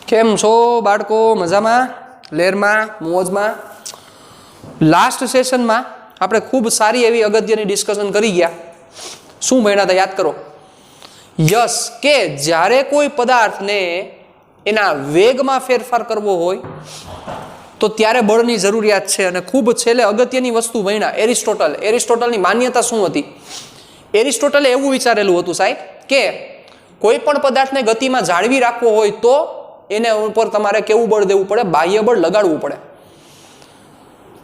કેમ છો બાળકો? મજામાં, લેરમાં, મોજમાં? લાસ્ટ સેશનમાં આપણે ખૂબ સારી એવી અગત્યની ડિસ્કશન કરી ગયા. શું ભણ્યા હતા યાદ કરો? યસ, કે જ્યારે કોઈ પદાર્થને એના વેગમાં ફેરફાર કરવો હોય તો ત્યારે બળની જરૂરિયાત છે. અને ખૂબ છેલ્લે અગત્યની વસ્તુ ભણ્યા એરિસ્ટોટલની માન્યતા શું હતી? એરિસ્ટોટલે એવું વિચારેલું હતું સાહેબ કે કોઈ પણ પદાર્થને ગતિમાં જાળવી રાખવો હોય તો એને ઉપર તમારે કેવું બળ દેવું પડે? બાહ્ય બળ લગાડવું પડે.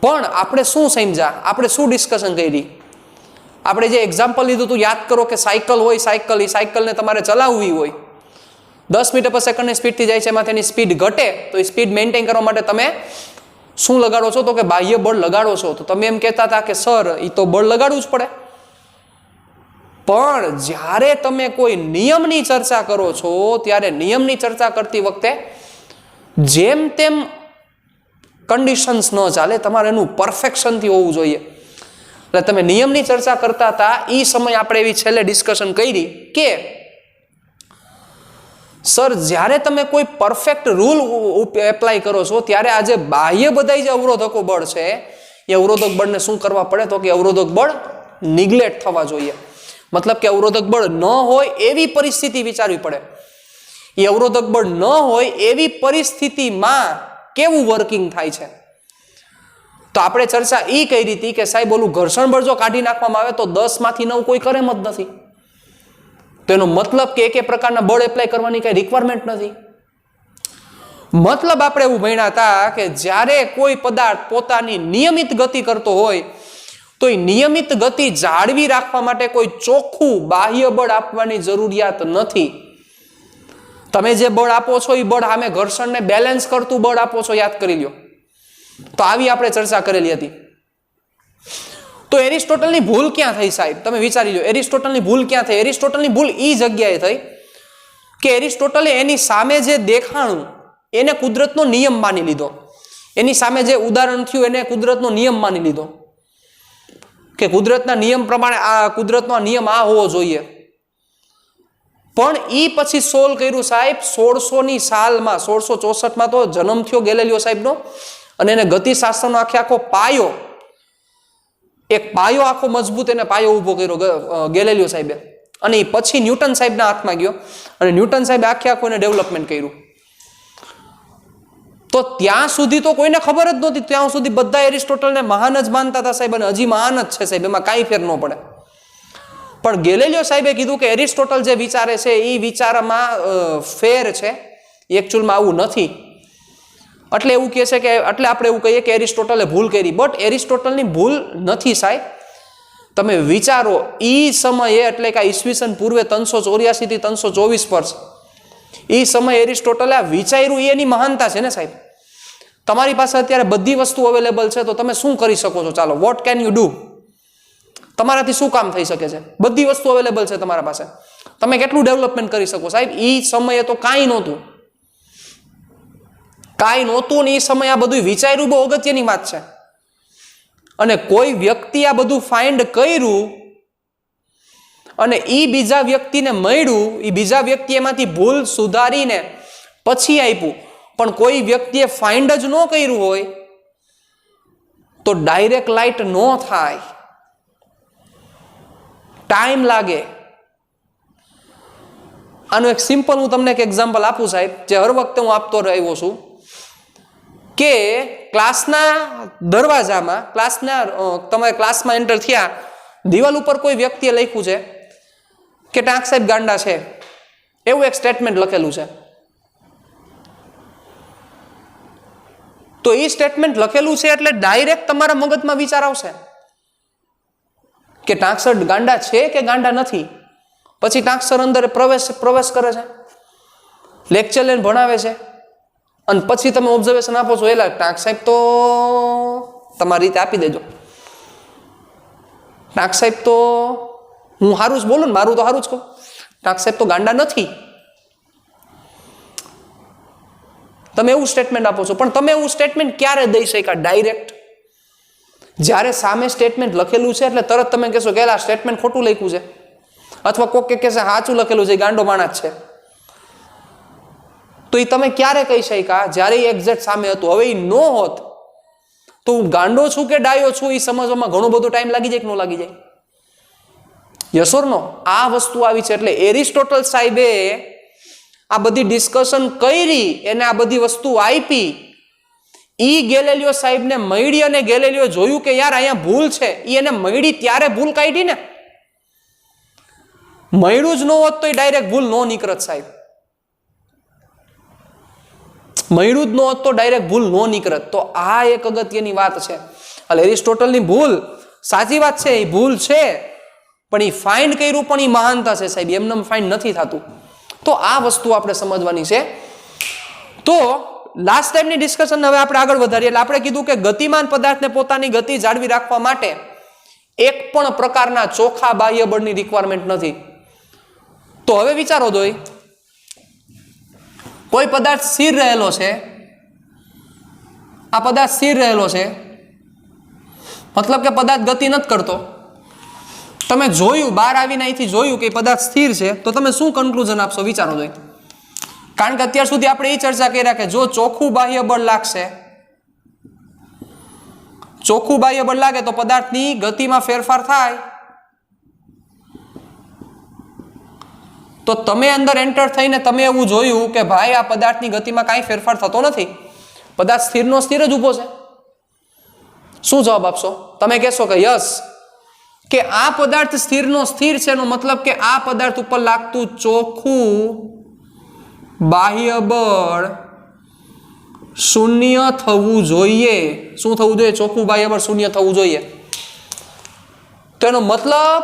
પણ આપણે શું સમજ્યા? આપણે શું ડિસ્કશન કરી? આપણે જે એક્ઝામ્પલ લીધું હતું યાદ કરો કે સાયકલ હોય, એ સાયકલને તમારે ચલાવવી હોય, 10 મીટર પર સેકન્ડની સ્પીડથી જાય છે, એમાં તેની સ્પીડ ઘટે તો એ સ્પીડ મેન્ટેન કરવા માટે તમે શું લગાડો છો? તો કે બાહ્ય બળ લગાડો છો. તો તમે એમ કહેતા હતા કે સર એ તો બળ લગાડવું જ પડે. પણ જ્યારે તમે કોઈ નિયમની ચર્ચા કરો છો ત્યારે નિયમની ચર્ચા કરતી વખતે જેમ તેમ કન્ડિશન્સ ન ચાલે, તમારે એનું પરફેક્શનથી હોવું જોઈએ. એટલે તમે નિયમની ચર્ચા કરતા હતા એ સમય આપણે એવી છેલ્લે ડિસ્કશન કરી કે સર જ્યારે તમે કોઈ પરફેક્ટ રૂલ એપ્લાય કરો છો ત્યારે આજે બાહ્ય બધા જે અવરોધકો બળ છે એ અવરોધક બળને શું કરવા પડે? તો કે અવરોધક બળ નિગ્લેક્ટ થવા જોઈએ. મતલબ કે અવરોધક બળ ન હોય એવી પરિસ્થિતિ વિચારવી પડે. એ અવરોધક બળ ન હોય એવી પરિસ્થિતિમાં કેવું વર્કિંગ થાય છે? તો આપણે ચર્ચા એ કરી હતી કે સાહેબ ઓલું ઘર્ષણ બળ જો કાઢી નાખવામાં આવે તો 10 માંથી 9 કોઈ કરે જ નથી. તો એનો મતલબ કે એક પ્રકારના બળ એપ્લાય કરવાની કઈ રિક્વાયરમેન્ટ નથી. મતલબ આપણે એવું ભણ્યા હતા કે જ્યારે કોઈ પદાર્થ પોતાની નિયમિત ગતિ કરતો હોય તો એ નિયમિત ગતિ જાળવી રાખવા માટે કોઈ ચોખ્ખું બાહ્ય બળ આપવાની જરૂરિયાત નથી. તમે જે બળ આપો છો એ બળ સામે ઘર્ષણને બેલેન્સ કરતું બળ આપો છો, યાદ કરી લ્યો. તો આવી આપણે ચર્ચા કરેલી હતી. તો એરિસ્ટોટલની ભૂલ ક્યાં થઈ સાહેબ? તમે વિચારી લો, એરિસ્ટોટલની ભૂલ ક્યાં થઈ? એરિસ્ટોટલની ભૂલ એ જગ્યાએ થઈ કે એરિસ્ટોટલે એની સામે જે દેખાણું એને કુદરતનો નિયમ માની લીધો. એની સામે જે ઉદાહરણ થયું એને કુદરતનો નિયમ માની લીધો કે કુદરતના નિયમ પ્રમાણે આ કુદરતનો નિયમ આ હોવો જોઈએ. પણ ઈ પછી સોલ્વ કર્યું સાહેબ 1600ની સાલમાં, 1664માં તો જન્મ થયો ગેલેલિયો સાહેબનો, અને એને ગતિશાસ્ત્રનો આખો પાયો, એક પાયો આખો મજબૂત એને પાયો ઉભો કર્યો ગેલેલિયો સાહેબે. અને એ પછી ન્યૂટન સાહેબના હાથમાં ગયો અને ન્યૂટન સાહેબે આખું એને ડેવલપમેન્ટ કર્યું. તો ત્યાં સુધી તો કોઈને ખબર જ નહોતી. ત્યાં સુધી બધા એરિસ્ટોટલને મહાન જ માનતા હતા સાહેબ, અને હજી મહાન જ છે સાહેબ, એમાં કાંઈ ફેર ન પડે. પણ ગેલેલિયો સાહેબે કીધું કે એરિસ્ટોટલ જે વિચારે છે એ વિચારમાં ફેર છે, એકચ્યુઅલમાં આવું નથી. એટલે એવું કહે છે કે એટલે આપણે એવું કહીએ કે એરિસ્ટોટલે ભૂલ કરી. બટ એરિસ્ટોટલની ભૂલ નથી સાહેબ. તમે વિચારો એ સમયે, એટલે કે ઈસવીસન પૂર્વે 384 થી 324 પર એ સમય એરિસ્ટોટલે આ વિચાર્યું, એની મહાનતા છે ને સાહેબ. તમારી પાસે અત્યારે બધી વસ્તુ અવેલેબલ છે તો તમે શું કરી શકો છો? ચાલો, વોટ કેન યુ ડુ? તમારાથી શું કામ થઈ શકે છે? બધી વસ્તુ અવેલેબલ છે તમારા પાસે. તમે કેટલું ડેવલપમેન્ટ કરી શકો સાહેબ? એ સમયે તો કાંઈ નહોતું ને એ સમયે આ બધું વિચાર્યું બહુ અગત્યની વાત છે. અને કોઈ વ્યક્તિ આ બધું ફાઇન્ડ કર્યું અને એ બીજા વ્યક્તિને મળ્યું, એ બીજા વ્યક્તિ એમાંથી ભૂલ સુધારીને પછી આપ્યું. પણ કોઈ વ્યક્તિએ ફાઇન્ડ જ ન કર્યું હોય તો ડાયરેક્ટ લાઇટ ન થાય, ટાઈમ લાગે. આનું એક સિમ્પલ હું તમને એક એક્ઝામ્પલ આપું સાહેબ, જે હર વખતે હું આપતો રહ્યો છું કે ક્લાસના દરવાજામાં, તમે ક્લાસમાં એન્ટર થયા, દિવાલ ઉપર કોઈ વ્યક્તિએ લખ્યું છે કે ટાંક સાહેબ ગાંડા છે, એવું એક સ્ટેટમેન્ટ લખેલું છે. તો એ સ્ટેટમેન્ટ લખેલું છે એટલે ડાયરેક્ટ તમારા મગજમાં વિચાર આવશે કે ટાંક સર ગાંડા છે કે ગાંડા નથી. પછી ટાંક સર અંદર પ્રવેશ કરે છે, લેક્ચર લઈને ભણાવે છે, અને પછી તમે ઓબ્ઝર્વેશન આપો છો, એલા ટાંક સાહેબ તો તમારી રીતે આપી દેજો. ટાંક સાહેબ તો હું સારું જ બોલું ને, મારું તો સારું જ કહું, ટાંક સાહેબ તો ગાંડા નથી. તમે એવું સ્ટેટમેન્ટ આપો છો. પણ તમે એવું સ્ટેટમેન્ટ ક્યારે દઈ શક્યા? ડાયરેક્ટ જ્યારે સામે સ્ટેટમેન્ટ લખેલું છે એટલે તરત તમે કહેશો કે આ સ્ટેટમેન્ટ ખોટું લખ્યું છે, અથવા કોક કે કહેશે સાચું લખેલું છે, ગાંડો માણસ છે. તો એ તમે ક્યારે કહી શક્યા? જ્યારે એ એક્ઝેક્ટ સામે હતું. હવે એ નો હોત તો હું ગાંડો છું કે ડાયો છું એ સમજવામાં ઘણો બધો ટાઈમ લાગી જાય કે ન લાગી જાય? યસ ઓર નો? આ વસ્તુ આવી છે. એટલે એરિસ્ટોટલ સાહેબે આ બધી ડિસ્કશન કરી, એને આ બધી વસ્તુ આપી, ઈ ગેલેલિયો સાહેબને મળી અને ગેલેલિયો જોયું કે યાર અહીંયા ભૂલ છે. ઈ એને મળી ત્યારે ભૂલ કાઢી ને, મળ્યું જ ન હોત તો એ ડાયરેક્ટ ભૂલ નો નીકળત સાહેબ. મળ્યું જ ન હોત તો ડાયરેક્ટ ભૂલ નો નીકળત. તો આ એક અગત્યની વાત છે. એટલે એરિસ્ટોટલની ભૂલ સાચી વાત છે, એ ભૂલ છે, પણ એ ફાઇન્ડ કર્યું પણ એ મહાનતા છે સાહેબ. એમને ફાઇન્ડ નથી થતું. તો આ વસ્તુ આપણે સમજવાની છે. તો લાસ્ટ ટાઈમની ડિસ્કશન હવે આપણે આગળ વધારીએ. એટલે આપણે કીધું કે ગતિમાન પદાર્થને પોતાની ગતિ જાળવી રાખવા માટે એક પણ પ્રકારના ચોખ્ખા બાહ્ય બળની રિક્વાયરમેન્ટ નથી. તો હવે વિચારો દોય, કોઈ પદાર્થ સ્થિર રહેલો છે, આ પદાર્થ સ્થિર રહેલો છે, મતલબ કે પદાર્થ ગતિ નથી કરતો. તમે જોયું, બહાર આવીને અહીંથી જોયું કે પદાર્થ સ્થિર છે, તો તમે શું કન્ક્લુઝન આપશો? વિચારો જોઈએ. કારણ કે અત્યાર સુધી આપણે એ ચર્ચા કર્યા કે જો ચોખ્ખું બાહ્ય બળ લાગશે, ચોખ્ખું બાહ્ય બળ લાગે તો પદાર્થની ગતિમાં ફેરફાર થાય. તો તમે અંદર એન્ટર થઈને તમે એવું જોયું કે ભાઈ આ પદાર્થની ગતિમાં કાંઈ ફેરફાર થતો નથી, પદાર્થ સ્થિરનો સ્થિર જ ઊભો છે. શું જવાબ આપશો? તમે કહેશો કે યસ, કે આ પદાર્થ સ્થિરનો સ્થિર છે એનો મતલબ કે આ પદાર્થ ઉપર લાગતું ચોખ્ખું બાહ્ય બળ શૂન્ય થવું જોઈએ. શું થવું જોઈએ? ચોખ્ખું બાહ્ય બળ શૂન્ય થવું જોઈએ. તો એનો મતલબ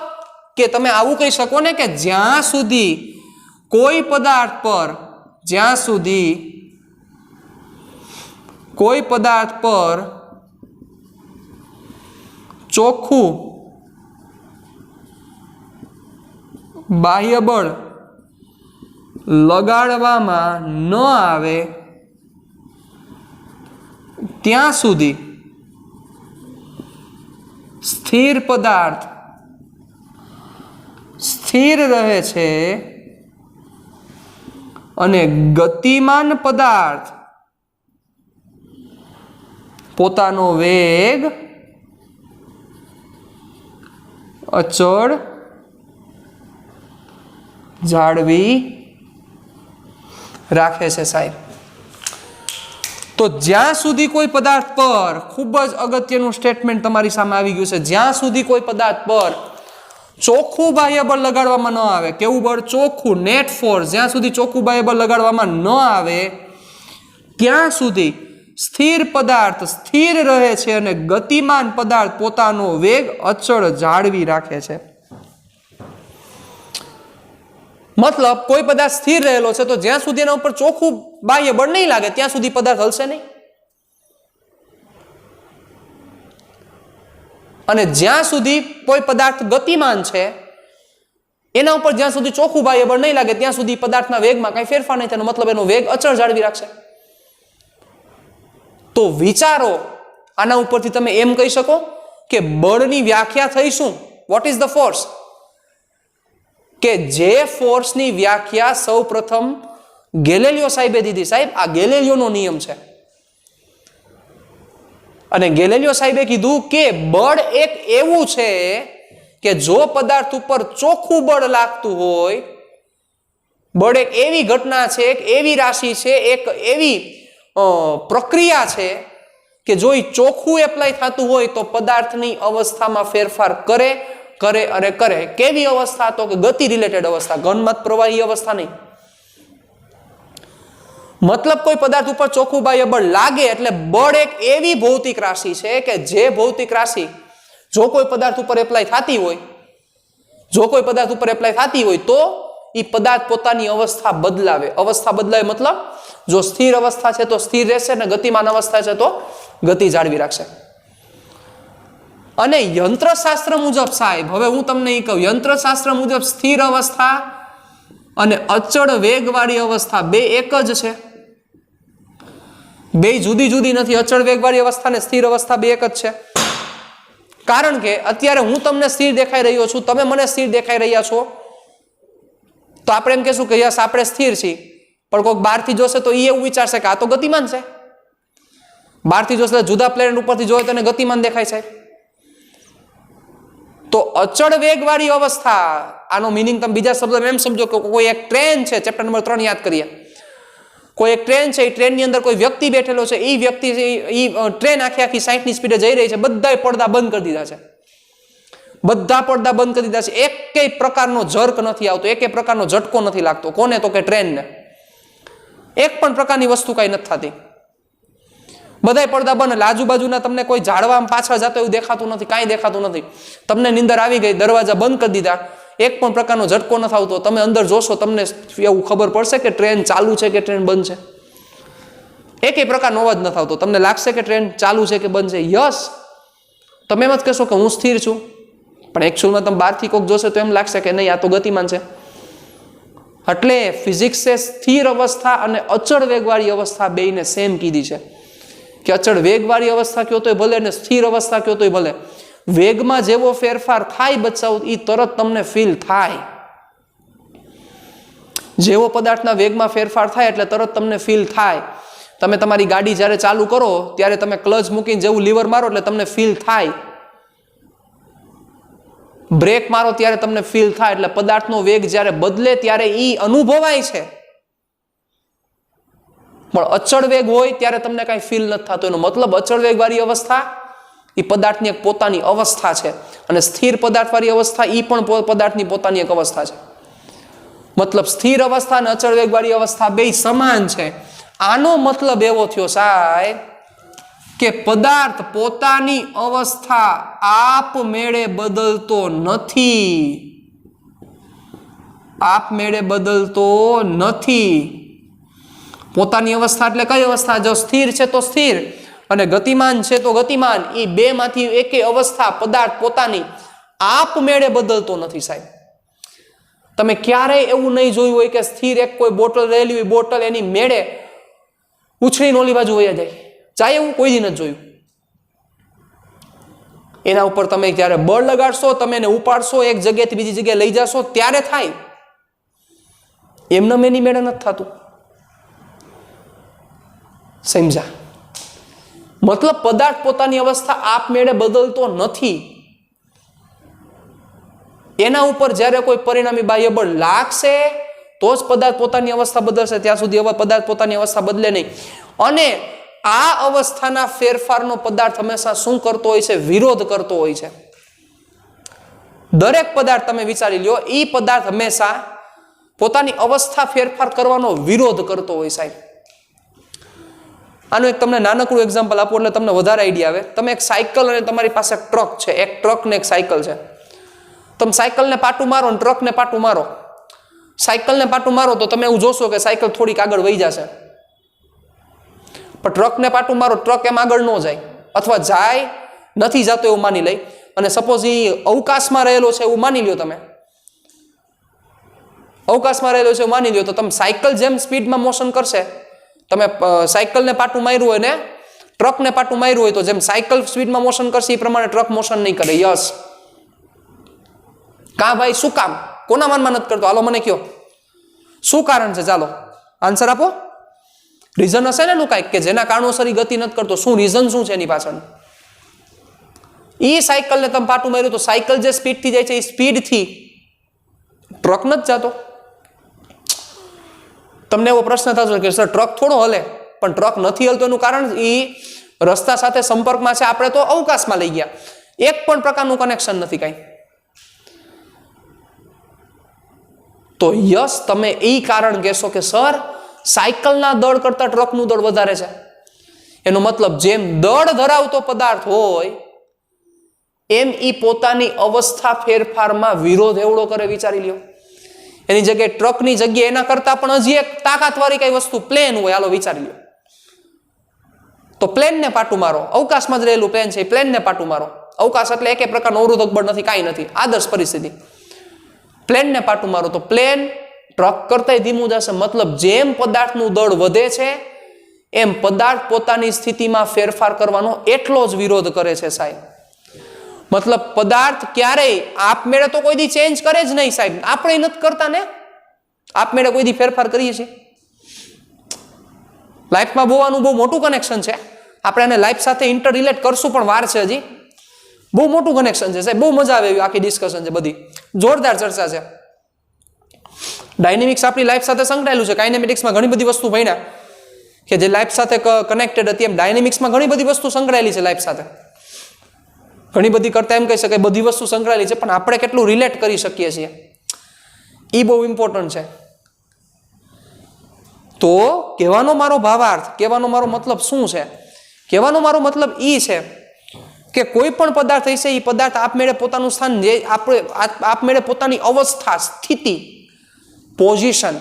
કે તમે આવું કહી શકો ને કે જ્યાં સુધી કોઈ પદાર્થ પર, જ્યાં સુધી કોઈ પદાર્થ પર ચોખ્ખું બાહ્ય બળ લગાડવામાં ન આવે ત્યાં સુધી સ્થિર પદાર્થ સ્થિર રહે છે અને ગતિમાન પદાર્થ પોતાનો વેગ અચળ જાળવી રાખે છે સાહેબ. તો જ્યાં સુધી કોઈ પદાર્થ પર, ખૂબ જ અગત્યનું સ્ટેટમેન્ટ તમારી સામે આવી ગયું છે, જ્યાં સુધી કોઈ પદાર્થ પર ચોખ્ખું બાહ્ય બળ લગાડવામાં ન આવે, કેવું બળ? ચોખ્ખું, નેટ ફોર્સ. જ્યાં સુધી ચોખ્ખું બાહ્ય બળ લગાડવામાં ન આવે ત્યાં સુધી સ્થિર પદાર્થ સ્થિર રહે છે અને ગતિમાન પદાર્થ પોતાનો વેગ અચળ જાળવી રાખે છે. મતલબ કોઈ પદાર્થ સ્થિર રહેલો છે તો જ્યાં સુધી એના ઉપર ચોખ્ખું બાહ્ય બળ નહીં લાગે ત્યાં સુધી પદાર્થ હલશે નહીં. અને જ્યાં સુધી કોઈ પદાર્થ ગતિમાન છે એના ઉપર જ્યાં સુધી ચોખ્ખું બાહ્ય બળ નહીં લાગે ત્યાં સુધી પદાર્થના વેગમાં કઈ ફેરફાર નહીં થાય. મતલબ એનો વેગ અચળ જાળવી રાખશે. તો વિચારો, આના ઉપરથી તમે એમ કહી શકો કે બળની વ્યાખ્યા થઈ શું? What is the force? કે જે ફોર્સની વ્યાખ્યા સૌ પ્રથમ ગેલેલિયો સાહેબે દીધી. સાહેબ, આ ગેલેલિયોનો નિયમ છે. અને ગેલેલિયો સાહેબે કીધું કે બળ એક એવું છે કે જો પદાર્થ ઉપર ચોખ્ખું બળ લાગતું હોય, બળ એક એવી ઘટના છે, એક એવી રાશિ છે, એક એવી પ્રક્રિયા છે કે જો એ ચોખ્ખું એપ્લાય થતું હોય તો પદાર્થની અવસ્થામાં ફેરફાર કરે અને કરે. કેવી અવસ્થા? તો કે ગતિ રિલેટેડ અવસ્થા, ઘનમત પ્રવાહી અવસ્થા નહીં. મતલબ કોઈ પદાર્થ ઉપર ચોખ્ખું બાહ્ય બળ લાગે એટલે બળ એક એવી ભૌતિક રાશિ છે કે જે ભૌતિક રાશિ જો કોઈ પદાર્થ ઉપર એપ્લાય થતી હોય, જો કોઈ પદાર્થ ઉપર એપ્લાય થતી હોય તો એ પદાર્થ પોતાની અવસ્થા બદલાવે. અવસ્થા બદલાવે મતલબ જો સ્થિર અવસ્થા છે તો સ્થિર રહેશે અને ગતિમાન અવસ્થા છે તો ગતિ જાળવી રાખશે. અને યંત્રશાસ્ત્ર મુજબ સાહેબ, હવે હું તમને એ કહું, યંત્રશાસ્ત્ર મુજબ સ્થિર અવસ્થા અને અચળ વેગવાળી અવસ્થા બે એક જ છે. બે જુદી જુદી નથી. અચળ વેગવાળી અવસ્થા અને સ્થિર અવસ્થા બે એક જ છે. કારણ કે અત્યારે હું તમને સ્થિર દેખાઈ રહ્યો છું, તમે મને સ્થિર દેખાઈ રહ્યા છો, તો આપણે એમ કહેશું કે યસ આપણે સ્થિર છીએ. પણ કોઈક બહારથી જોશે તો એ એવું વિચારશે કે આ તો ગતિમાન છે. બહારથી જોશે જુદા પ્લેનેટ ઉપરથી જોયે તો એને ગતિમાન દેખાય છે. તો અચળ વેગવાળી અવસ્થા, આનો મિનિંગ તમે બીજા શબ્દમાં એમ સમજો કે કોઈ એક ટ્રેન છે, ચેપ્ટર નંબર 3 યાદ કરીએ. કોઈ એક ટ્રેન છે, એ ટ્રેનની અંદર કોઈ વ્યક્તિ બેઠેલો છે, એ વ્યક્તિ ટ્રેન આખી 60 ની સ્પીડે જઈ રહી છે, બધા પડદા બંધ કરી દીધા છે. બધા પડદા બંધ કરી દીધા છે. એકેય પ્રકારનો જર્ક નથી આવતો, એકેય પ્રકારનો ઝટકો નથી લાગતો. કોને? તો કે ટ્રેનને. એક પણ પ્રકારની વસ્તુ કઈ નથી થતી. બધાય પડદા બંધ. એટલે આજુબાજુના તમને કોઈ ઝાડવા પાછળ જતો એવું દેખાતું નથી, કાંઈ દેખાતું નથી. તમને નીંદર આવી ગઈ, દરવાજા બંધ કરી દીધા, એક પણ પ્રકારનો ઝટકો નથી આવતો. તમે અંદર જોશો, તમને એવું ખબર પડશે કે ટ્રેન ચાલુ છે કે ટ્રેન બંધ છે? એકેય પ્રકારનો અવાજ નથી આવતો. તમને લાગશે કે ટ્રેન ચાલુ છે કે બંધ છે? યસ, તમે એમ જ કહેશો કે હું સ્થિર છું, પણ એકચ્યુઅલમાં તમે બહારથી કોઈક જોશે તો એમ લાગશે કે નહીં, આ તો ગતિમાન છે. એટલે ફિઝિક્સે સ્થિર અવસ્થા અને અચળ વેગવાળી અવસ્થા બેયને સેમ કીધી છે કે અચળ વેગવાળી અવસ્થા કયો તોય ભલે અને સ્થિર અવસ્થા કયો તોય ભલે, વેગમાં જેવો ફેરફાર થાય બચ્ચાઓ, એ તરત તમને ફીલ થાય. જેવો પદાર્થના વેગમાં ફેરફાર થાય એટલે તરત તમને ફીલ થાય. તમે તમારી ગાડી જ્યારે ચાલુ કરો ત્યારે તમે ક્લચ મૂકીને જેવું લીવર મારો એટલે તમને ફીલ થાય. બ્રેક મારો ત્યારે તમને ફીલ થાય. એટલે પદાર્થનો વેગ જ્યારે બદલે ત્યારે એ અનુભવાય છે. પણ અચળ વેગ હોય ત્યારે તમને કાંઈ ફીલ નથી થતું. એનો મતલબ અચળ વેગવાળી અવસ્થા એ પદાર્થની એક પોતાની અવસ્થા છે, અને સ્થિર પદાર્થવાળી અવસ્થા એ પણ પદાર્થની પોતાની એક અવસ્થા છે. મતલબ સ્થિર અવસ્થા અને અચળ વેગવાળી અવસ્થા બે સમાન છે. આનો મતલબ એવો થયો સાહેબ કે પદાર્થ પોતાની અવસ્થા આપમેળે બદલતો નથી. આપમેળે બદલતો નથી. પોતાની અવસ્થા એટલે કઈ અવસ્થા? જો સ્થિર છે તો સ્થિર, અને ગતિમાન છે તો ગતિમાન. એ બે માંથી એકેય અવસ્થા પદાર્થ પોતાની આપમેળે બદલતો નથી સાહેબ. તમે ક્યારેય એવું નહીં જોયું હોય કે સ્થિર એક કોઈ બોટલ રહેલી હોય, બોટલ એની મેળે ઉછળીને ઓલી બાજુ વયા જાય, એવું કોઈ દી નથી જોયું. એના ઉપર તમે જ્યારે બળ લગાડશો, તમે એને ઉપાડશો, એક જગ્યાએથી બીજી જગ્યાએ લઈ જશો ત્યારે થાય. એમને એની મેળે નથી થતું. સમજા? મતલબ પદાર્થ પોતાની અવસ્થા આપમેળે બદલતો નથી. એના ઉપર જ્યારે કોઈ પરિણામી બાહ્ય બળ લાગશે તો જ પદાર્થ પોતાની અવસ્થા બદલશે. ત્યાં સુધી હવે પદાર્થ પોતાની અવસ્થા બદલે નહીં. અને આ અવસ્થાના ફેરફારનો પદાર્થ હંમેશા શું કરતો હોય છે? વિરોધ કરતો હોય છે. દરેક પદાર્થ તમે વિચારી લ્યો, એ પદાર્થ હંમેશા પોતાની અવસ્થા ફેરફાર કરવાનો વિરોધ કરતો હોય સાહેબ. આનું એક તમને નાનકડું એક્ઝામ્પલ આપું એટલે તમને વધારે આઈડિયા આવે. તમે એક સાયકલ અને તમારી પાસે ટ્રક છે, એક ટ્રક ને એક સાયકલ છે. તમે સાયકલને પાટું મારો ને ટ્રકને પાટું મારો. સાયકલને પાટું મારો તો તમે એવું જોશો કે સાયકલ થોડીક આગળ વહી જશે, પણ ટ્રકને પાટું મારો, ટ્રક એમ આગળ ન જાય, અથવા જાય નથી જતો એવું માની લઈ, અને સપોઝ એ અવકાશમાં રહેલો છે એવું માની લ્યો. તમે અવકાશમાં રહેલો છે એવું માની લ્યો, તો તમે સાયકલ જેમ સ્પીડમાં મોશન કરશે, તમે સાયકલને પાટું માર્યું હોય ને ટ્રકને પાટું માર્યું હોય, તો જેમ સાયકલ સ્પીડમાં મોશન કરશે એ પ્રમાણે ટ્રક મોશન નહીં કરે. યસ. કા ભાઈ? શું કામ? કોના માનમાં નથી કરતો? હાલો મને કયો શું કારણ છે? ચાલો આન્સર આપો. રીઝન હશે ને એનું કાંઈક કે જેના કારણોસર એ ગતિ નથી કરતો. શું રીઝન શું છે એની પાછળ? એ સાયકલને તમે પાટું માર્યું તો સાયકલ જે સ્પીડથી જાય છે એ સ્પીડથી ટ્રક નથી જતો. તમને એવો પ્રશ્ન થશે કે સર ટ્રક થોડો હલે, પણ ટ્રક નથી હલતો એનું કારણ એ રસ્તા સાથે સંપર્કમાં છે, આપણે તો અવકાશમાં લઈ ગયા, એક પણ પ્રકારનું કનેક્શન નથી કાંઈ. તો યસ, તમે એ કારણ કહેશો કે સર સાયકલના દળ કરતા ટ્રકનું દળ વધારે છે. એનો મતલબ જેમ દળ ધરાવતો પદાર્થ હોય એમ એ પોતાની અવસ્થા ફેરફારમાં વિરોધ એવડો કરે. વિચારી લ્યો, એની જગ્યાએ ટ્રકની જગ્યાએ એના કરતા પણ હજી એક તાકાતવાળી કઈ વસ્તુ પ્લેન હોય. હાલો વિચારી લ્યો, તો પ્લેનને પાટું મારો. અવકાશમાં જ રહેલું પ્લેન છે, પ્લેનને પાટું મારો. અવકાશ એટલે એક પ્રકારનો અવરોધક બળ નથી, કાંઈ નથી, આદર્શ પરિસ્થિતિ. પ્લેનને પાટું મારો તો પ્લેન ટ્રક કરતાંય ધીમું જશે. મતલબ જેમ પદાર્થનું દળ વધે છે એમ પદાર્થ પોતાની સ્થિતિમાં ફેરફાર કરવાનો એટલો જ વિરોધ કરે છે સાહેબ. મતલબ પદાર્થ ક્યારેય આપમેળે તો કોઈ દી ચેન્જ કરે જ નહીં સાહેબ. આપણે નથી કરતા ને, આપમેળે કોઈ દી ફેરફાર કરીએ છીએ? લાઈફમાં બોવાનું બહુ મોટું કનેક્શન છે. આપણે એને લાઈફ સાથે ઇન્ટર રિલેટ કરશું પણ વાર છે હજી. બહુ મોટું કનેક્શન છે સાહેબ, બહુ મજા આવે એવી આખી ડિસ્કશન છે, બધી જોરદાર ચર્ચા છે. ડાયનેમિક્સ આપણી લાઈફ સાથે સંકળાયેલું છે. કાઇનેમેટિક્સમાં ઘણી બધી વસ્તુ ભણ્યા કે જે લાઈફ સાથે કનેક્ટેડ હતી, એમ ડાયનેમિક્સમાં ઘણી બધી વસ્તુ સંકળાયેલી છે લાઈફ સાથે. ઘણી બધી કરતા એમ કહી શકાય બધી વસ્તુ સંકળાયેલી છે, પણ આપણે કેટલું રિલેટ કરી શકીએ છીએ એ બહુ ઇમ્પોર્ટન્ટ છે. તો કહેવાનો મારો ભાવાર્થ, કહેવાનો મારો મતલબ શું છે? કહેવાનો મારો મતલબ એ છે કે કોઈ પણ પદાર્થ હશે એ પદાર્થ આપમેળે પોતાનું સ્થાન, જે આપમેળે પોતાની અવસ્થા, સ્થિતિ, પોઝિશન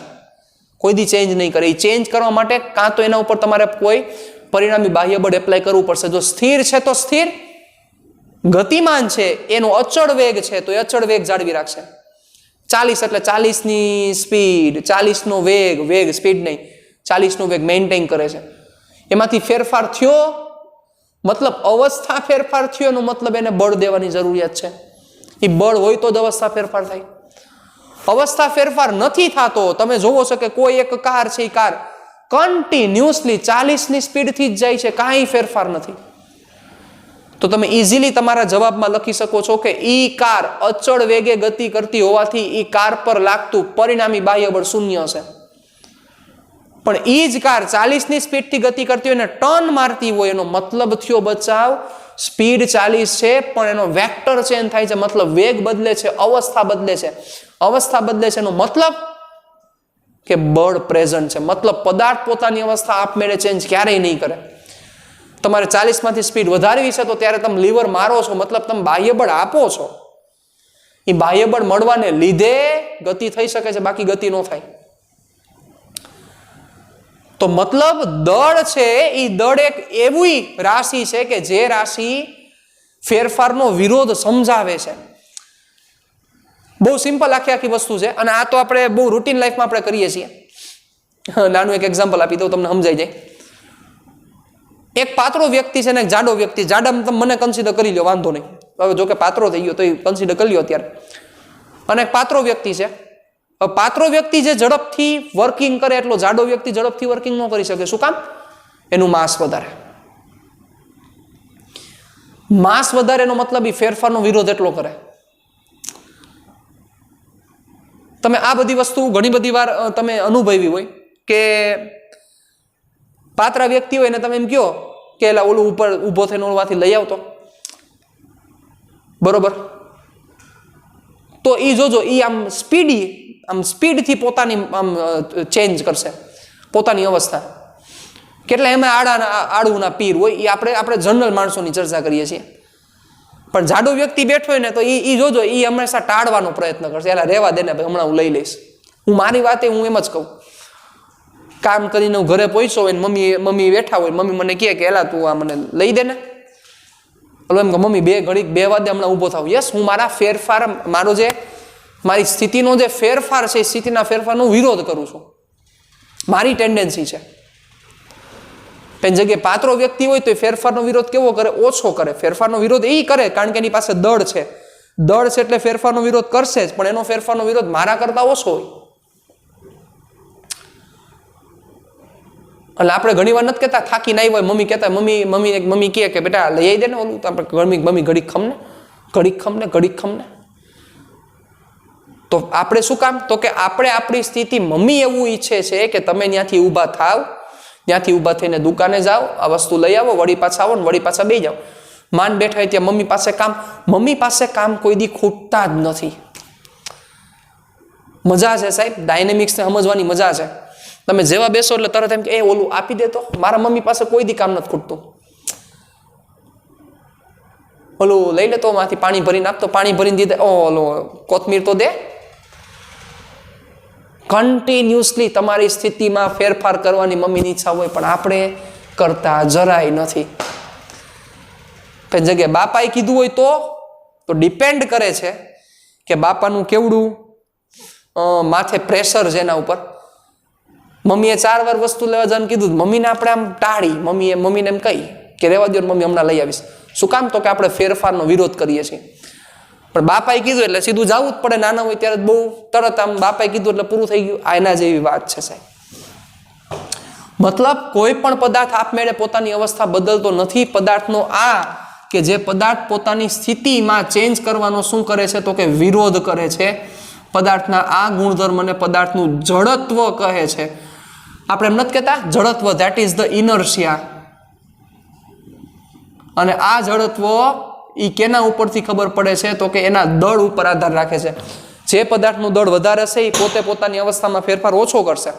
કોઈ દી ચેન્જ નહીં કરે. એ ચેન્જ કરવા માટે કાં તો એના ઉપર તમારે કોઈ પરિણામી બાહ્ય બળ એપ્લાય કરવું પડશે. જો સ્થિર છે તો સ્થિર, ગતિમાન છે એનો અચળ વેગ છે તો એ અચળ વેગ જાળવી રાખશે. 40 એટલે 40ની સ્પીડ, 40નો વેગ સ્પીડ નહીં, 40નો વેગ મેન્ટેન કરે છે. એમાંથી ફેરફાર થયો મતલબ અવસ્થા ફેરફાર થયો એનો મતલબ એને બળ દેવાની જરૂરિયાત છે. એ બળ હોય તો જ અવસ્થા ફેરફાર થાય. અવસ્થા ફેરફાર નથી થતો. તમે જોવો છો કે કોઈ એક કાર છે, એ કાર કન્ટિન્યુઅસલી 40ની સ્પીડથી જ જાય છે, કાંઈ ફેરફાર નથી. તો તમે ઇઝીલી તમારા જવાબમાં લખી શકો છો કે ઈ કાર અચળ વેગે ગતિ કરતી હોવાથી ઈ કાર પર લાગતું પરિણામી બાહ્ય બળ શૂન્ય હશે. પણ ઈ જ કાર 40ની સ્પીડથી ગતિ કરતી હોય ને ટર્ન મારતી હોય, એનો મતલબ થયો બચાવ સ્પીડ 40 છે પણ એનો વેક્ટર ચેન્જ થાય છે, મતલબ વેગ બદલે છે, અવસ્થા બદલે છે. અવસ્થા બદલે છે એનો મતલબ કે બળ પ્રેઝન્ટ છે. મતલબ પદાર્થ પોતાની અવસ્થા આપમેળે ચેન્જ ક્યારેય નહીં કરે. તમારે 40માંથી સ્પીડ વધારવી છે તો ત્યારે તમે લીવર મારો છો, મતલબ તમે બાહ્ય બળ આપો છો. એ બાહ્ય બળ મળવાને લીધે ગતિ થઈ શકે છે, બાકી ગતિ ન થાય. તો મતલબ દળ છે એ દળ એક એવી રાશિ છે કે જે રાશિ ફેરફારનો વિરોધ સમજાવે છે. બહુ સિમ્પલ આખી વસ્તુ છે અને આ તો આપણે બહુ રૂટીન લાઈફમાં આપણે કરીએ છીએ. નાનું એક એક્ઝામ્પલ આપી દઉં, તમને સમજાઈ જાય. એક પાતળો વ્યક્તિ છે ને એક જાડો વ્યક્તિ. જાડામાં તમે મને કન્સિડર કરી લો, વાંધો નહીં. હવે જો કે પાતળો થઈ ગયો તો એ કન્સિડર કરી લો અત્યારે. અને એક પાતળો વ્યક્તિ છે. પાતળો વ્યક્તિ જે ઝડપથી વર્કિંગ કરે એટલો જાડો વ્યક્તિ ઝડપથી વર્કિંગ ન કરી શકે. શું કામ? એનું માસ વધારે. માસ વધારે એનો મતલબ એ ફેરફારનો વિરોધ એટલો કરે. તમે આ બધી વસ્તુ ઘણી બધી વાર તમે અનુભવી હોય કે પાતળા વ્યક્તિ હોય ને તમે એમ કહો કે એલા ઓલું ઉપર ઊભો થઈને ઓળવાથી લઈ આવતો, બરોબર? તો એ જોજો એ આમ સ્પીડથી પોતાની આમ ચેન્જ કરશે પોતાની અવસ્થા. કેટલા એમાં આડુના પીર હોય, એ આપણે જનરલ માણસોની ચર્ચા કરીએ છીએ. પણ જાડો વ્યક્તિ બેઠો હોય ને તો એ જોજો એ હંમેશા ટાળવાનો પ્રયત્ન કરશે. એલા રહેવા દે ને ભાઈ, હમણાં હું લઈ લઈશ. હું મારી વાતે હું એમ જ કહું. કામ કરીને હું ઘરે પહોંચ્યો હોય ને મમ્મી બેઠા હોય, મમ્મી મને કહે કે એલા તું આ મને લઈ દે ને. એટલે એમ કે મમ્મી બે વાદે હમણાં ઊભો થાવ. યસ, હું મારા ફેરફાર, મારી સ્થિતિનો જે ફેરફાર છે એ સ્થિતિના ફેરફારનો વિરોધ કરું છું. મારી ટેન્ડન્સી છે. પણ જગ્યાએ પાતળો વ્યક્તિ હોય તો એ ફેરફારનો વિરોધ કેવો કરે? ઓછો કરે. ફેરફારનો વિરોધ એ કરે કારણ કે એની પાસે દળ છે. દળ છે એટલે ફેરફારનો વિરોધ કરશે જ, પણ એનો ફેરફારનો વિરોધ મારા કરતા ઓછો હોય. એટલે આપણે ઘણી વાર નથી કહેતા થાકી ના હોય, મમ્મી કહેતા મમ્મી કહે કે બેટા લઈ આવી દે ને ઓલું, તો આપણે મમ્મી ઘડીક ખમને. તો આપણે શું કામ? તો કે આપણે આપણી સ્થિતિ, મમ્મી એવું ઈચ્છે છે કે તમે ત્યાંથી ઊભા થાવ, ત્યાંથી ઊભા થઈને દુકાને જાઓ, આ વસ્તુ લઈ આવો, વળી પાછા આવો ને વળી પાછા બેસી જાઓ. માન બેઠા હોય ત્યાં મમ્મી પાસે કામ કોઈ દી ખૂટતા જ નથી. મજા છે સાહેબ, ડાયનેમિક્સને સમજવાની મજા છે. તમે જેવા બેસો એટલે તરત એમ કે એ ઓલું આપી દે તો. મારા મમ્મી પાસે કોઈ દી કામ નથી ખૂટતું. ઓલું લઈ લેતો, માંથી પાણી ભરીને આપતો, પાણી ભરીને દીધે, ઓલો કોથમીર તો દે. કન્ટિન્યુઅસલી તમારી સ્થિતિમાં ફેરફાર કરવાની મમ્મીની ઈચ્છા હોય, પણ આપણે કરતા જરાય નથી. કઈ જગ્યાએ બાપાએ કીધું હોય તો ડિપેન્ડ કરે છે કે બાપાનું કેવડું માથે પ્રેશર છે એના ઉપર. મમ્મીએ 4 વાર વસ્તુ લેવા જવાનું કીધું, મમ્મીને આપણે આમ ટાળી, મમ્મીને એમ કહી કે રહેવા દો, મમ્મી હમણાં લઈ આવીશ. શું કામ? તો કે આપણે ફેરફારનો વિરોધ કરીએ છીએ. પણ બાપાએ કીધું એટલે સીધું જવું જ પડે. નાના હોય ત્યારે બહુ તરત આમ બાપાએ કીધું એટલે પૂરું થઈ ગયું. આ એના જેવી વાત છે સાહેબ. મતલબ કોઈ પણ પદાર્થ આપમેળે પોતાની અવસ્થા બદલતો નથી. પદાર્થનો આ કે જે પદાર્થ પોતાની સ્થિતિમાં ચેન્જ કરવાનો શું કરે છે તો કે વિરોધ કરે છે. પદાર્થના આ ગુણધર્મને પદાર્થનું જડત્વ કહે છે. આપણે એમ નથી કહેતા જડત્વ, ધેટ ઇઝ ધ ઇનર્શિયા. અને આ જડત્વ એ કેના ઉપરથી ખબર પડે છે તો કે એના દળ ઉપર આધાર રાખે છે. જે પદાર્થનું દળ વધારે હશે એ પોતે પોતાની અવસ્થામાં ફેરફાર ઓછો કરશે,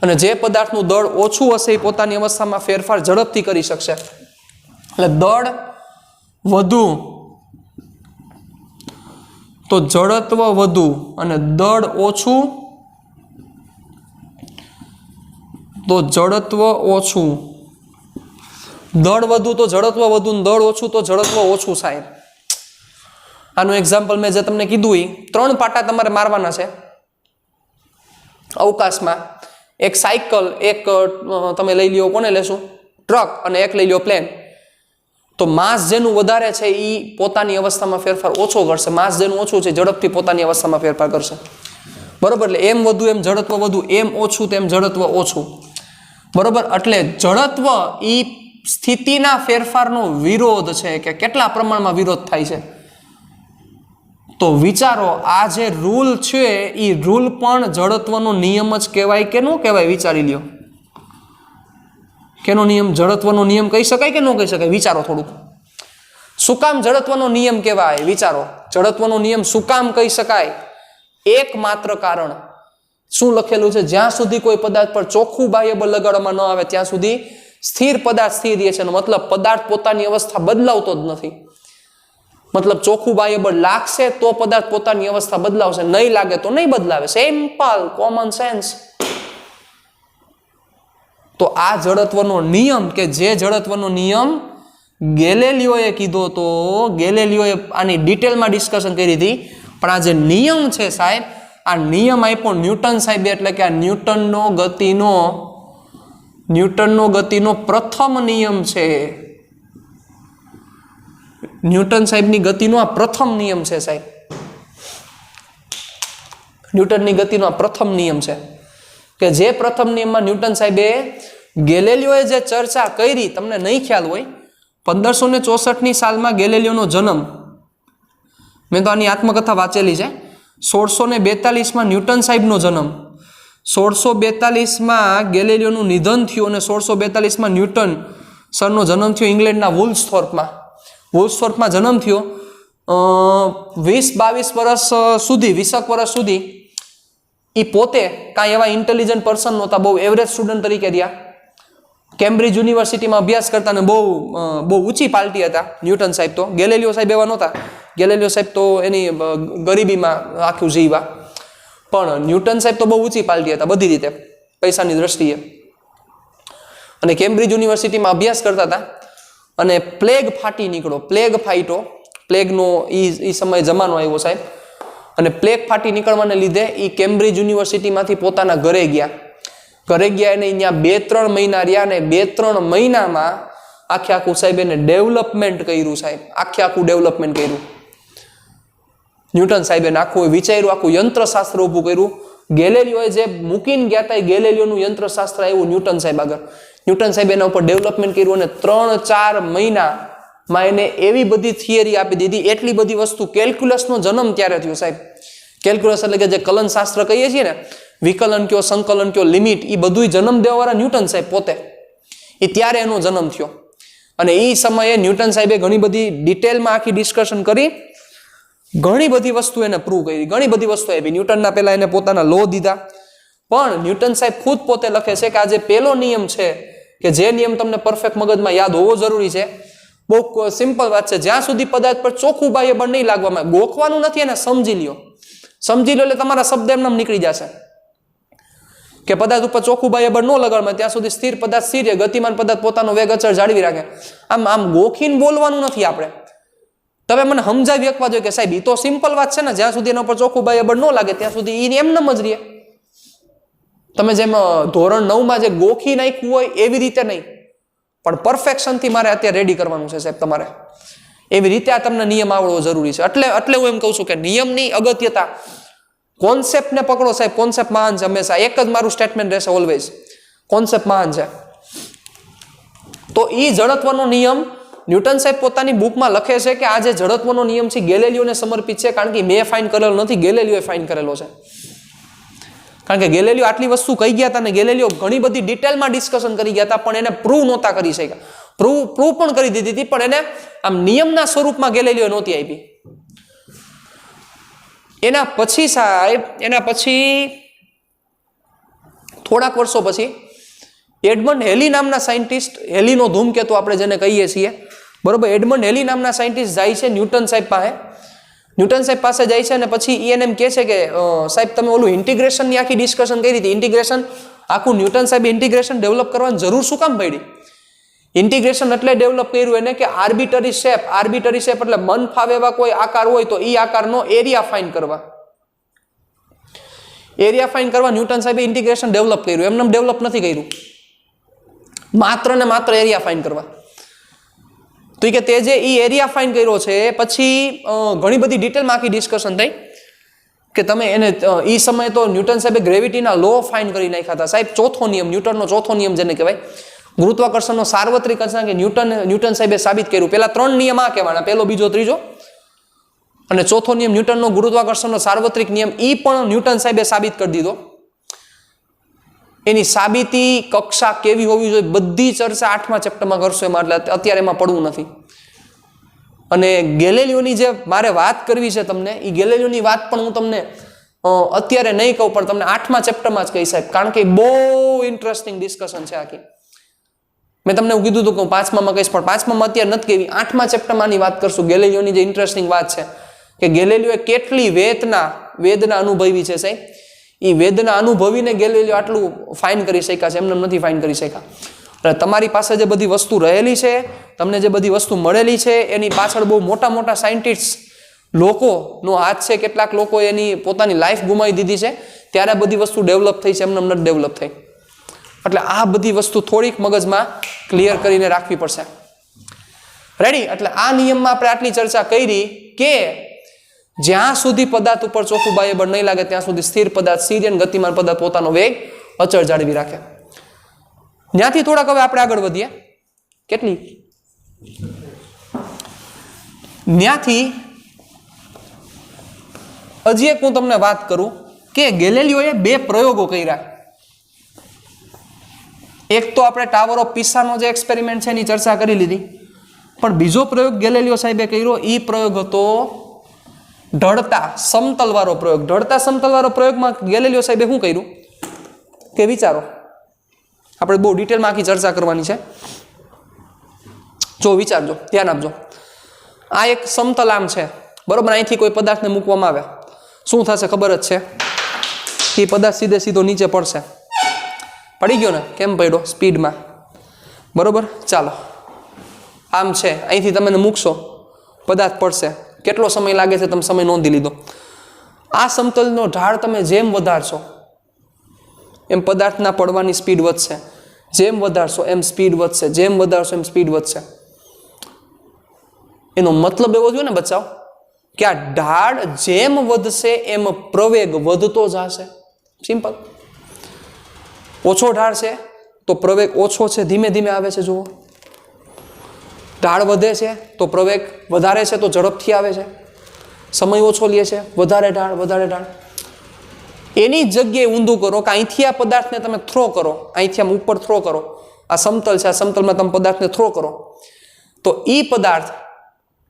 અને જે પદાર્થનું દળ ઓછું હશે એ પોતાની અવસ્થામાં ફેરફાર ઝડપથી કરી શકશે. એટલે દળ વધુ તો જડત્વ વધુ, અને દળ ઓછું તો જડત્વ ઓછું. દળ વધુ તો જડત્વ વધુ, દળ ઓછું તો જડત્વ ઓછું. સાહેબ આનું એક્ઝામ્પલ મેં જે તમને કીધું એ 3 પાટા તમારે મારવાના છે અવકાશમાં. એક સાયકલ, એક તમે લઈ લ્યો, કોને લેશું, ટ્રક, અને એક લઈ લ્યો પ્લેન. તો માસ જેનું વધારે છે એ પોતાની અવસ્થામાં ફેરફાર ઓછો કરશે, માસ જેનું ઓછું છે ઝડપથી પોતાની અવસ્થામાં ફેરફાર કરશે. બરોબર? એટલે એમ વધુ એમ જડત્વ વધુ, એમ ઓછું તેમ જડત્વ ઓછું. બરોબર? એટલે જડત્વ એ સ્થિતિના ફેરફારનો વિરોધ છે કે કેટલા પ્રમાણમાં વિરોધ થાય છે. તો વિચારો, આ જે રૂલ છે એ રૂલ પણ જડત્વનો નિયમ જ કહેવાય કે ન કહેવાય? વિચારી લ્યો. કેનો નિયમ? જડત્વનો નિયમ કહી શકાય કે ન કહી શકાય? વિચારો થોડુંક. શું કામ જડત્વનો નિયમ કહેવાય? વિચારો, જડત્વનો નિયમ શું કામ કહી શકાય? એકમાત્ર કારણ શું લખેલું છે? જ્યાં સુધી કોઈ પદાર્થ પર ચોખ્ખું બાહ્ય બળ લગાડવામાં ન આવે ત્યાં સુધી સ્થિર પદાર્થ સ્થિર રહે છે. મતલબ પદાર્થ પોતાની અવસ્થા બદલાવતો જ નથી. મતલબ ચોખ્ખું બાહ્ય બળ લાગશે તો પદાર્થ પોતાની અવસ્થા બદલાવશે, નહીં લાગે તો નહીં બદલાવે. Simple common sense. તો આ જડત્વનો નિયમ, કે જે જડત્વનો નિયમ ગેલેલિયોએ કીધો તો, ગેલેલિયોએ આની ડિટેલમાં ડિસ્કશન કરી હતી, પણ આ જે નિયમ છે સાહેબ, આ નિયમ આપ્યો ન્યૂટન સાહેબે. એટલે કે આ ન્યૂટનનો ગતિનો પ્રથમ નિયમ છે. ન્યૂટન સાહેબની ગતિનો આ પ્રથમ નિયમ છે સાહેબ. ન્યૂટનની ગતિનો આ પ્રથમ નિયમ છે કે જે પ્રથમ નિયમમાં ન્યૂટન સાહેબે ગેલેલિયોએ જે ચર્ચા કરી, તમને નહીં ખ્યાલ હોય, 1564ની સાલમાં ગેલેલિયોનો જન્મ. મેં તો આની આત્મકથા વાંચેલી છે. 1642માં ન્યૂટન સાહેબનો જન્મ, 1642માં ગેલેલિયોનું નિધન થયું, અને 1642માં ન્યૂટન સરનો જન્મ થયો ઇંગ્લેન્ડના વુલ્સથોર્પમાં. વુલ્સથોર્પમાં જન્મ થયો. 20-22 વર્ષ સુધી, 20 વર્ષ સુધી એ પોતે કાંઈ એવા ઇન્ટેલિજન્ટ પર્સન નહોતા, બહુ એવરેજ સ્ટુડન્ટ તરીકે રહ્યા. કેમ્બ્રિજ યુનિવર્સિટીમાં અભ્યાસ કરતા, અને બહુ ઊંચી પાર્ટી હતા ન્યૂટન સાહેબ. તો ગેલેલિયો સાહેબ એવા નહોતા. ગેલેલિયો સાહેબ તો એની ગરીબીમાં આખું જીવા, પણ ન્યૂટન સાહેબ તો બહુ ઊંચી પાર્ટી હતા બધી રીતે, પૈસાની દ્રષ્ટિએ. અને કેમ્બ્રિજ યુનિવર્સિટીમાં અભ્યાસ કરતા હતા, અને પ્લેગ ફાટી નીકળો. પ્લેગ ફાઈટો, પ્લેગનો એ સમય જમાનો આવ્યો સાહેબ. અને પ્લેગ ફાટી નીકળવાને લીધે એ કેમ્બ્રિજ યુનિવર્સિટીમાંથી પોતાના ઘરે ગયા. અને ત્યાં 2-3 મહિના રહ્યા, અને 2-3 મહિનામાં આખું સાહેબ એને ડેવલપમેન્ટ કર્યું સાહેબ. આખું ડેવલપમેન્ટ કર્યું ન્યૂટન સાહેબે. આખું વિચાર્યું, આખું યંત્રશાસ્ત્ર ઊભું કર્યું. ગેલેલિયોએ જે મૂકીને ગયા હતા એ ગેલેલિયોનું યંત્રશાસ્ત્ર આવ્યું ન્યૂટન સાહેબ આગળ. ન્યૂટન સાહેબ એના ઉપર ડેવલપમેન્ટ કર્યું, અને 3-4 મહિનામાં એને એવી બધી થિયરી આપી દીધી, એટલી બધી વસ્તુ. કેલ્ક્યુલસનો જન્મ ત્યારે થયો સાહેબ. કેલ્ક્યુલસ એટલે કે જે કલન શાસ્ત્ર કહીએ છીએ ને, વિકલન કયો, સંકલન કયો, લિમિટ, એ બધું જન્મ દેવાવાળા ન્યૂટન સાહેબ પોતે. એ ત્યારે એનો જન્મ થયો. અને એ સમયે ન્યૂટન સાહેબે ઘણી બધી ડિટેલમાં આખી ડિસ્કશન કરી, ઘણી બધી વસ્તુ એને પ્રૂવ કરી, ઘણી બધી વસ્તુ આપી. ન્યૂટનના પહેલા એને પોતાના લો દીધા. પણ ન્યૂટન સાહેબ ખુદ પોતે લખે છે કે આ જે પહેલો નિયમ છે, કે જે નિયમ તમને પરફેક્ટ મગજમાં યાદ હોવો જરૂરી છે, બહુ સિમ્પલ વાત છે. જ્યાં સુધી પદાર્થ પર ચોખ્ખું બાહ્ય બળ નહીં લાગવામાં, ગોખવાનું નથી, એને સમજી લ્યો. સમજી લો એટલે તમારા શબ્દ એમને નીકળી જશે કે પદાર્થ ઉપર ચોખ્ખું બાહ્ય બળ ન લગાડવામાં ત્યાં સુધી સ્થિર પદાર્થ સ્થિર રહે, ગતિમાન પદાર્થ પોતાનો વેગ અચળ જાળવી રાખે. આમ ગોખીને બોલવાનું નથી આપણે. તમે મને સમજાવી શકવા જોઈએ કે સાહેબ એ તો સિમ્પલ વાત છે ને, જ્યાં સુધી એના ઉપર ચોખ્ખું બાહ્ય બળ ન લાગે ત્યાં સુધી એ એમ જ રહે. તમે જેમ ધોરણ 9માં જે ગોખી નાખ્યું હોય એવી રીતે નહીં, પણ પરફેક્શનથી મારે અત્યારે રેડી કરવાનું છે સાહેબ તમારે. એવી રીતે આ તમને નિયમ આવડવો જરૂરી છે. એટલે હું એમ કહું છું કે નિયમની અગત્યતા, કોન્સેપ્ટને પકડો સાહેબ. કોન્સેપ્ટ મહાન છે હંમેશા. એક જ મારું સ્ટેટમેન્ટ રહેશે ઓલવેઝ. કોન્સેપ્ટ મહાન છે. તો એ જડત્વનો નિયમ ન્યૂટન સાહેબ પોતાની બુકમાં લખે છે કે આ જે જડત્વનો નિયમ છે ગેલેલિયોને સમર્પિત છે, કારણ કે મેં ફાઇન કરેલો નથી, ગેલેલિયોએ ફાઇન કરેલો છે. કારણ કે ગેલેલિયો આટલી વસ્તુ કહી ગયા હતા ને ગેલેલિયો ઘણી બધી ડિટેલમાં ડિસ્કશન કરી ગયા હતા, પણ એને પ્રૂવ નહોતા કરી શક્યા. પ્રૂવ પણ કરી દીધી હતી, પણ એને આમ નિયમના સ્વરૂપમાં ગેલેલિયો નહોતી આપી. એના પછી સાહેબ થોડાક વર્ષો પછી એડમંડ હેલી નામના સાયન્ટિસ્ટ, હેલીનો ધૂમકેતુ આપણે જેને કહીએ છીએ, બરોબર, એડમંડ હેલી નામના સાયન્ટિસ્ટ જાય છે ન્યૂટન સાહેબ પાસે. ન્યૂટન સાહેબ પાસે જાય છે અને પછી એને એમ કહે છે કે સાહેબ તમે ઓલું ઇન્ટિગ્રેશનની આખી ડિસ્કશન કરી હતી, ઇન્ટિગ્રેશન આખું ન્યૂટન સાહેબે ઇન્ટિગ્રેશન ડેવલપ કરવાની જરૂર શું કામ પડી? ઇન્ટિગ્રેશન એટલે ડેવલપ કર્યું એને કે આર્બિટરી શેપ એટલે મન ફાવે એવા કોઈ આકાર હોય તો એ આકારનો એરિયા ફાઇન્ડ કરવા. એરિયા ફાઇન્ડ કરવા ન્યૂટન સાહેબે ઇન્ટિગ્રેશન ડેવલપ કર્યું, એમને ડેવલપ નથી કર્યું, માત્ર ને માત્ર એરિયા ફાઇન્ડ કરવા. તો કે તે જે એરિયા ફાઇન્ડ કર્યો છે પછી ઘણી બધી ડિટેલમાં આખી ડિસ્કશન થઈ કે તમે એને એ સમયે તો ન્યૂટન સાહેબે ગ્રેવિટીના લો ફાઇન્ડ કરી નાખ્યા હતા. સાહેબ ચોથો નિયમ, ન્યૂટનનો ચોથો નિયમ જેને કહેવાય, ગુરુત્વાકર્ષણનો સાર્વત્રિક અચળાંક કે ન્યૂટન સાહેબે સાબિત કર્યું. પેલા 3 નિયમ આ કહેવાના, પહેલો, બીજો, ત્રીજો, અને ચોથો નિયમ ન્યૂટનનો ગુરુત્વાકર્ષણનો સાર્વત્રિક નિયમ, એ પણ ન્યૂટન સાહેબે સાબિત કરી દીધો. એની સાબિતી કક્ષા કેવી હોવી જોઈએ બધી ચર્ચા 8મા ચેપ્ટરમાં કરશો, એમાં એટલે અત્યારે એમાં પડવું નથી. અને ગેલેલિયોની જે મારે વાત કરવી છે તમને, એ ગેલેલિયોની વાત પણ હું તમને અત્યારે નહીં કહું, પણ તમને 8મા ચેપ્ટરમાં જ કહી સાહેબ, કારણ કે બહુ ઇન્ટરેસ્ટિંગ ડિસ્કશન છે આખી. મેં તમને કીધું હતું કે હું 5મામાં કહીશ, પણ 5મામાં અત્યારે નથી કહેવી, 8મા ચેપ્ટરમાંની વાત કરશું. ગેલેલિયોની જે ઇન્ટરેસ્ટિંગ વાત છે કે ગેલેલિયોએ કેટલી વેદના અનુભવી છે સાહેબ, એ વેદના અનુભવીને ગેલેલિયો આટલું ફાઇન કરી શક્યા છે, એમને નથી ફાઇન કરી શક્યા. એટલે તમારી પાસે જે બધી વસ્તુ રહેલી છે, તમને જે બધી વસ્તુ મળેલી છે, એની પાછળ બહુ મોટા મોટા સાયન્ટિસ્ટ લોકોનો હાથ છે. કેટલાક લોકો એની પોતાની લાઈફ ગુમાવી દીધી છે, ત્યારે બધી વસ્તુ ડેવલપ થઈ છે, એમને નથી ડેવલપ થઈ. એટલે આ બધી વસ્તુ થોડીક મગજમાં ક્લિયર કરીને રાખવી પડશે. રેડી? એટલે આ નિયમમાં આપણે આટલી ચર્ચા કરી કે જ્યાં સુધી પદાર્થ ઉપર ચોખ્ખું બાહ્ય બળ નહીં લાગે ત્યાં સુધી સ્થિર પદાર્થ, સ્થિર અને ગતિમાન પદાર્થ પોતાનો વેગ અચળ જાળવી રાખે. ત્યાંથી થોડાક હવે આપણે આગળ વધીએ. કેટલી? ત્યાંથી હજી એક હું તમને વાત કરું કે ગેલેલિયોએ 2 પ્રયોગો કર્યા. એક તો આપણે ટાવર ઓફ પિસાનો જે એક્સપેરિમેન્ટ છે એની ચર્ચા કરી લીધી, પણ બીજો પ્રયોગ ગેલેલિયો સાહેબે કર્યો, એ પ્રયોગ હતો ઢળતા સમતલવાળો પ્રયોગ. ઢળતા સમતલવાળો પ્રયોગમાં ગેલેલિયો સાહેબે શું કર્યું કે વિચારો, આપણે બહુ ડિટેલમાં આખી ચર્ચા કરવાની છે. જો વિચારજો, ધ્યાન આપજો. આ એક સમતલ આમ છે, બરોબર, અહીંથી કોઈ પદાર્થને મૂકવામાં આવે, શું થશે ખબર જ છે, એ પદાર્થ સીધો નીચે પડશે. પડી ગયો ને? કેમ પડ્યો? સ્પીડમાં, બરોબર. ચાલો, આમ છે, અહીંથી તમે મૂકશો, પદાર્થ પડશે. કેટલો સમય લાગે છે તમે સમય નોંધી લીધો. આ સમતલનો ઢાળ તમે જેમ વધારશો એમ પદાર્થના પડવાની સ્પીડ વધશે, જેમ વધારશો એમ સ્પીડ વધશે, જેમ વધારશો એમ સ્પીડ વધશે. એનો મતલબ એવો થયો ને બચાવ કે આ ઢાળ જેમ વધશે એમ પ્રવેગ વધતો જશે. સિમ્પલ. ઓછો ઢાળ છે તો પ્રવેગ ઓછો છે, ધીમે ધીમે આવે છે. જુઓ, ઢાળ વધે છે તો પ્રવેગ વધારે છે, તો ઝડપથી આવે છે. સમય ઓછો લે છે, વધારે ઢાળ. એની જગ્યાએ ઊંધું કરો કે અહીંથી આ પદાર્થને તમે થ્રો કરો, અહીંથી આમ ઉપર થ્રો કરો, આ સમતલ છે, આ સમતલમાં તમે પદાર્થને થ્રો કરો, તો એ પદાર્થ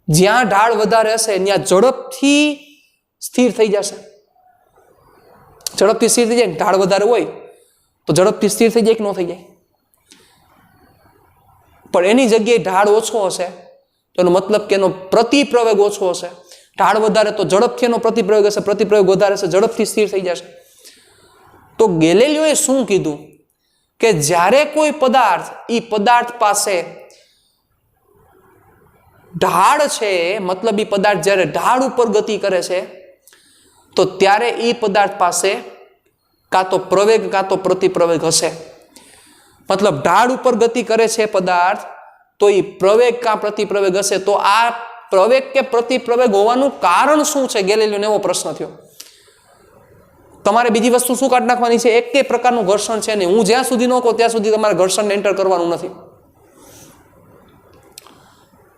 જ્યાં ઢાળ વધારે હશે ત્યાં ઝડપથી સ્થિર થઈ જશે. ઝડપથી સ્થિર થઈ જાય. ઢાળ વધારે હોય તો ઝડપથી સ્થિર થઈ જાય કે ન થઈ જાય? પણ એની જગ્યાએ ઢાળ ઓછો હશે તો એનો મતલબ કે એનો પ્રતિપ્રવેગ ઓછો હશે. ઢાળ વધારે તો ઝડપથી એનો પ્રતિપ્રયોગ હશે, પ્રતિપ્રયોગ વધારે હશે, ઝડપથી સ્થિર થઈ જશે. તો ગેલેલિયોએ શું કીધું કે જ્યારે કોઈ પદાર્થ, એ પદાર્થ પાસે ઢાળ છે, મતલબ એ પદાર્થ જ્યારે ઢાળ ઉપર ગતિ કરે છે તો ત્યારે એ પદાર્થ પાસે કાં તો પ્રવેગ કાં તો પ્રતિપ્રવેગ હશે. મતલબ ઢાળ ઉપર ગતિ કરે છે પદાર્થ તો એ પ્રવેગ કાં પ્રતિપ્રવેગ હશે. તો આ પ્રવેગ કે પ્રતિપ્રવેગ હોવાનું કારણ શું છે? ગેલેલિયોને એવો પ્રશ્ન થયો. તમારે બીજી વસ્તુ શું કાઢી નાખવાની છે? એક પ્રકારનું ઘર્ષણ છે નહીં. હું જ્યાં સુધી ન કહું ત્યાં સુધી તમારે ઘર્ષણને એન્ટર કરવાનું નથી.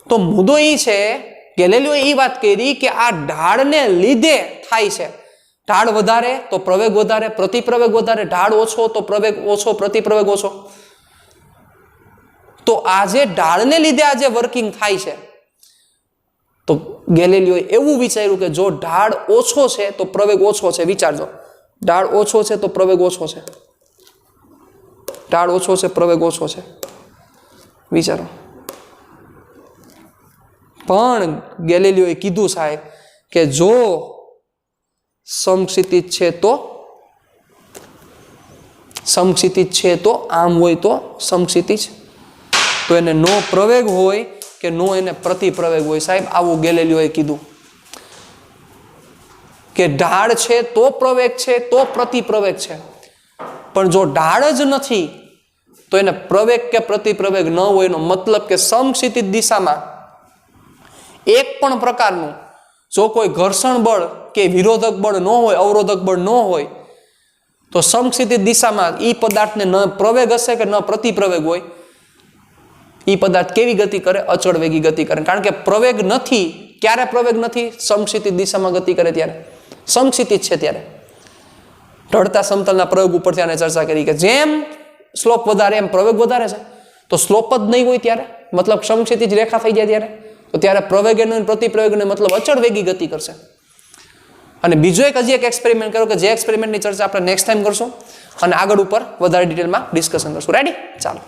તો મુદ્દો એ છે, ગેલેલિયોએ એ વાત કરી કે આ ઢાળને લીધે થાય છે. ઢાળ વધારે તો પ્રવેગ વધારે, પ્રતિપ્રવેગ વધારે. ઢાળ ઓછો તો પ્રવેગ ઓછો, પ્રતિપ્રવેગ ઓછો. તો આજે ઢાળને લીધે આજે વર્કિંગ થાય છે. તો ગેલેલિયોએ એવું વિચાર્યું કે જો ઢાળ ઓછો છે તો પ્રવેગ ઓછો છે. વિચારજો, ઢાળ ઓછો છે તો પ્રવેગ ઓછો છે. ઢાળ ઓછો છે, પ્રવેગ ઓછો છે. વિચારો. પણ ગેલેલિયોએ કીધું સાહેબ કે જો સમક્ષિતિજ છે તો આમ હોય તો સમક્ષિતિજ, તો એને નો પ્રવેગ હોય કે નો એને પ્રતિપ્રવેગ હોય. સાહેબ આવું ગેલેલિયોએ કીધું કે ઢાળ છે તો પ્રવેગ છે તો પ્રતિપ્રવેગ છે, પણ જો ઢાળ જ નથી તો એને પ્રવેગ કે પ્રતિપ્રવેગ ન હોય. એનો મતલબ કે સમક્ષિતિજ દિશામાં એક પણ પ્રકારનું જો કોઈ ઘર્ષણ બળ કે વિરોધક બળ ન હોય, અવરોધક બળ ન હોય, તો સમક્ષિતિજ દિશામાં ઈ પદાર્થને ન પ્રવેગ હશે કે ન પ્રતિપ્રવેગ હોય, ઈ પદાર્થ કેવી ગતિ કરે? અચળ વેગી ગતિ કરે. કારણ કે પ્રવેગ નથી. ક્યારે પ્રવેગ નથી? સમક્ષિતિજ દિશામાં ગતિ કરે ત્યારે. સમક્ષિતિજ છે ત્યારે. ઢળતા સમતલના પ્રયોગ ઉપરથી આને ચર્ચા કરી કે જેમ સ્લોપ વધારે એમ પ્રવેગ વધારે છે. તો સ્લોપ જ નહીં હોય ત્યારે, મતલબ સમક્ષિતિજ રેખા થઈ જાય ત્યારે, તો ત્યારે પ્રવેગ અને પ્રતિપ્રવેગને મતલબ અચળ વેગી ગતિ કરશે. અને બીજો હજી એક એક્સપેરિમેન્ટ કર્યો કે જે એક્સપેરિમેન્ટની ચર્ચા આપણે નેક્સ્ટ ટાઈમ કરશું અને આગળ ઉપર વધારે ડિટેલમાં ડિસ્કશન કરશું. રેડી? ચાલો.